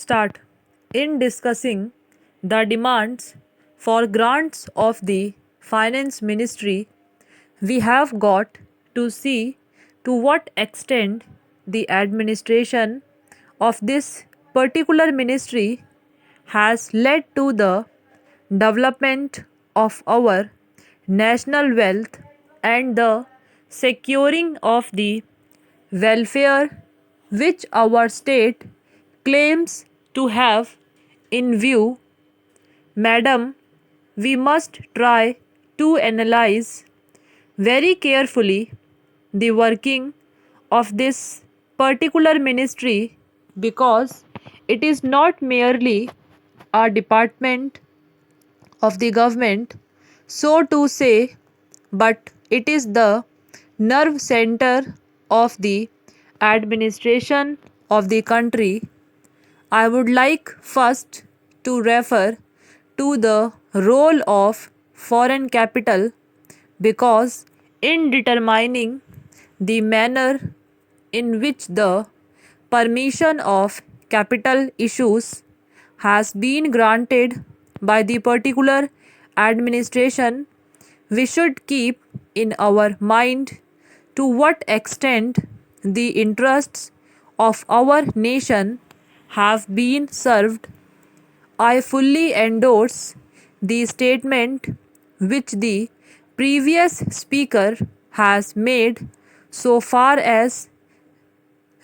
start. In discussing the demands for grants of the Finance Ministry, we have got to see to what extent the administration of this particular ministry has led to the development of our national wealth and the securing of the welfare which our state claims to have in view. Madam, we must try to analyze very carefully the working of this particular ministry because it is not merely a department of the government, so to say, but it is the nerve center of the administration of the country. I would like first to refer to the role of foreign capital because in determining the manner in which the permission of capital issues has been granted by the particular administration, we should keep in our mind to what extent the interests of our nation have been served. I fully endorse the statement which the previous speaker has made so far as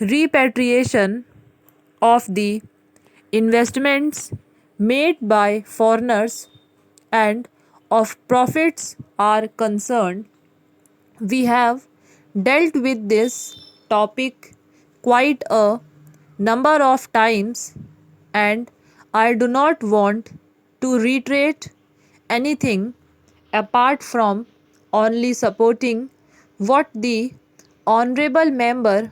repatriation of the investments made by foreigners and of profits are concerned. We have dealt with this topic quite a number of times, and I do not want to reiterate anything apart from only supporting what the honorable member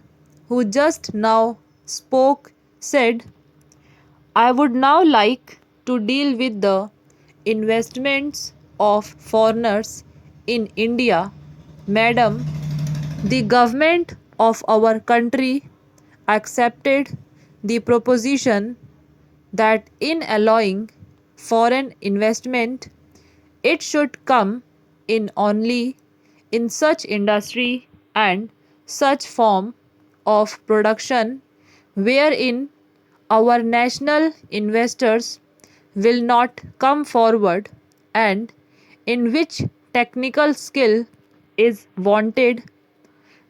who just now spoke said. I would now like to deal with the investments of foreigners in India. Madam, the government of our country accepted the proposition that in allowing foreign investment, it should come in only in such industry and such form of production wherein our national investors will not come forward and in which technical skill is wanted.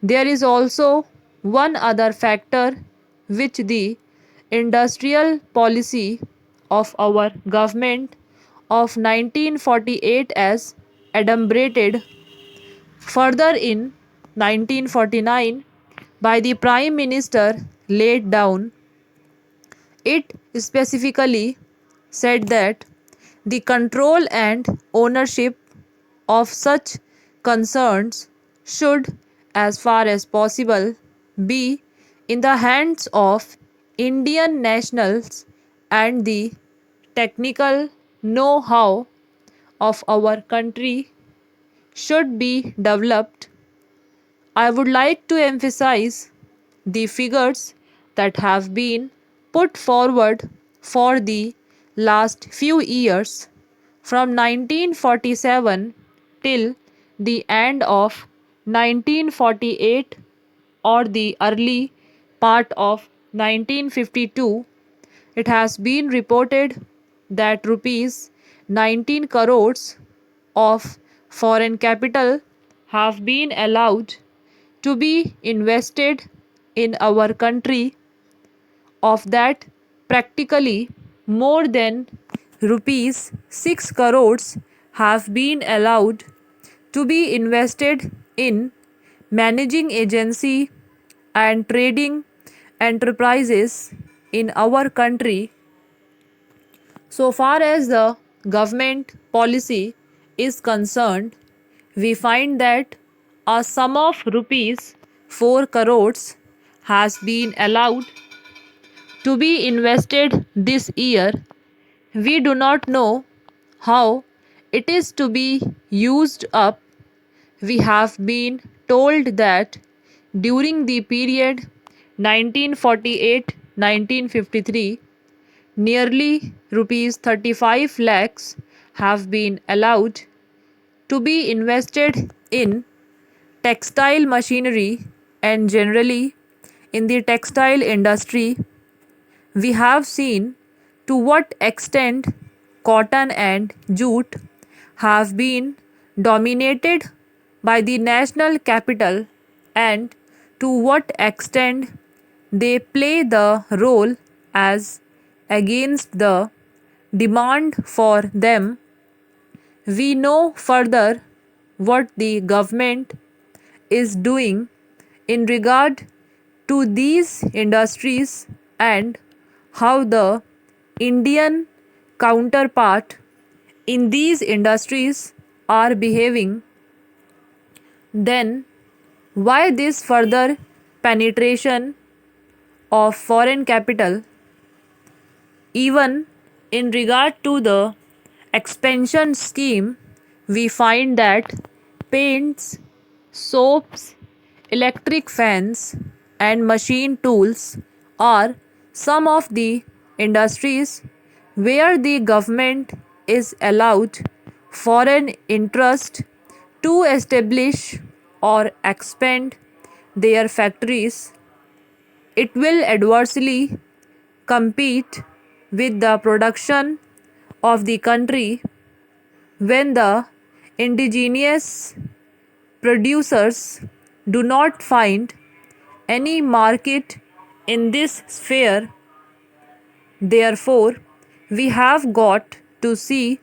There is also one other factor which the industrial policy of our government of 1948 as adumbrated further in 1949 by the Prime Minister laid down. It specifically said that the control and ownership of such concerns should, as far as possible, be in the hands of Indian nationals and the technical know how of our country should be developed. I would like to emphasize the figures that have been put forward for the last few years from 1947 till the end of 1948 or the early part of 1952. It has been reported that rupees 19 crores of foreign capital have been allowed to be invested in our country. Of that, practically more than rupees 6 crores have been allowed to be invested in managing agency and trading enterprises in our country. So far as the government policy is concerned, we find that a sum of rupees 4 crores has been allowed to be invested this year. We do not know how it is to be used up. We have been told that during the period 1948-1953, nearly rupees 35 lakhs have been allowed to be invested in textile machinery and generally in the textile industry. We have seen to what extent cotton and jute have been dominated by the national capital and to what extent they play the role as against the demand for them. We know further what the government is doing in regard to these industries and how the Indian counterpart in these industries are behaving. Then why this further penetration of foreign capital? Even in regard to the expansion scheme, we find that paints, soaps, electric fans, and machine tools are some of the industries where the government is allowed foreign interest to establish or expand their factories. It will adversely compete with the production of the country when the indigenous producers do not find any market in this sphere. Therefore, we have got to see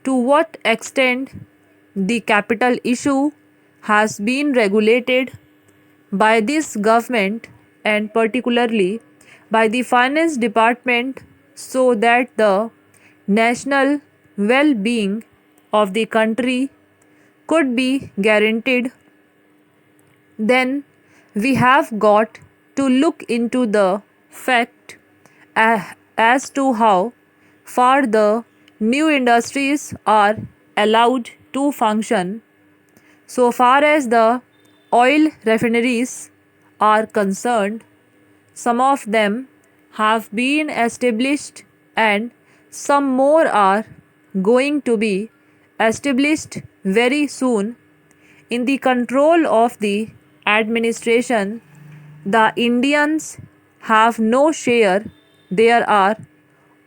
to what extent the capital issue has been regulated by this government and particularly by the finance department so that the national well being of the country could be guaranteed. Then we have got to look into the fact as to how far the new industries are allowed to function. So far as the oil refineries are concerned, some of them have been established and some more are going to be established very soon. In the control of the administration, the Indians have no share. There are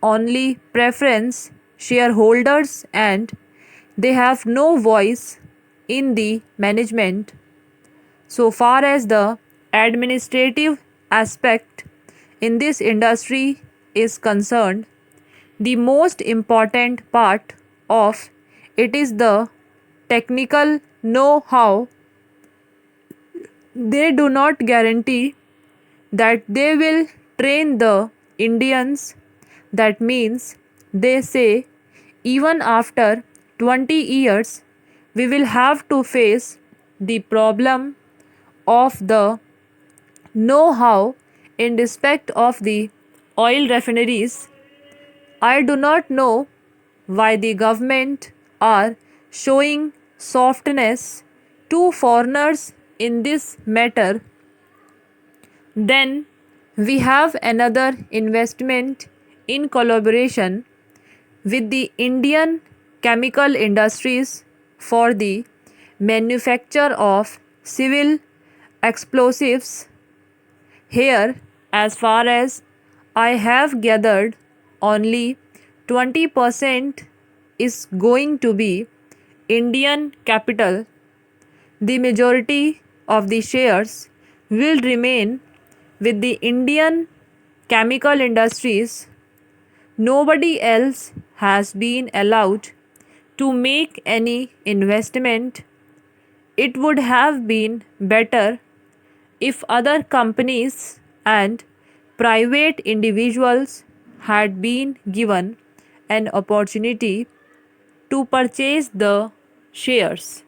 only preference shareholders and they have no voice in the management. So far as the administrative aspect in this industry is concerned, the most important part of it is the technical know how. They do not guarantee that they will train the Indians. That means they say even after 20 years we will have to face the problem of the know how in respect of the oil refineries. I do not know why the government are showing softness to foreigners in this matter. Then we have another investment in collaboration with the Indian chemical industries for the manufacture of civil explosives. Here, as far as I have gathered, only 20% is going to be Indian capital. The majority of the shares will remain with the Indian chemical industries. Nobody else has been allowed to make any investment. It would have been better if other companies and private individuals had been given an opportunity to purchase the shares.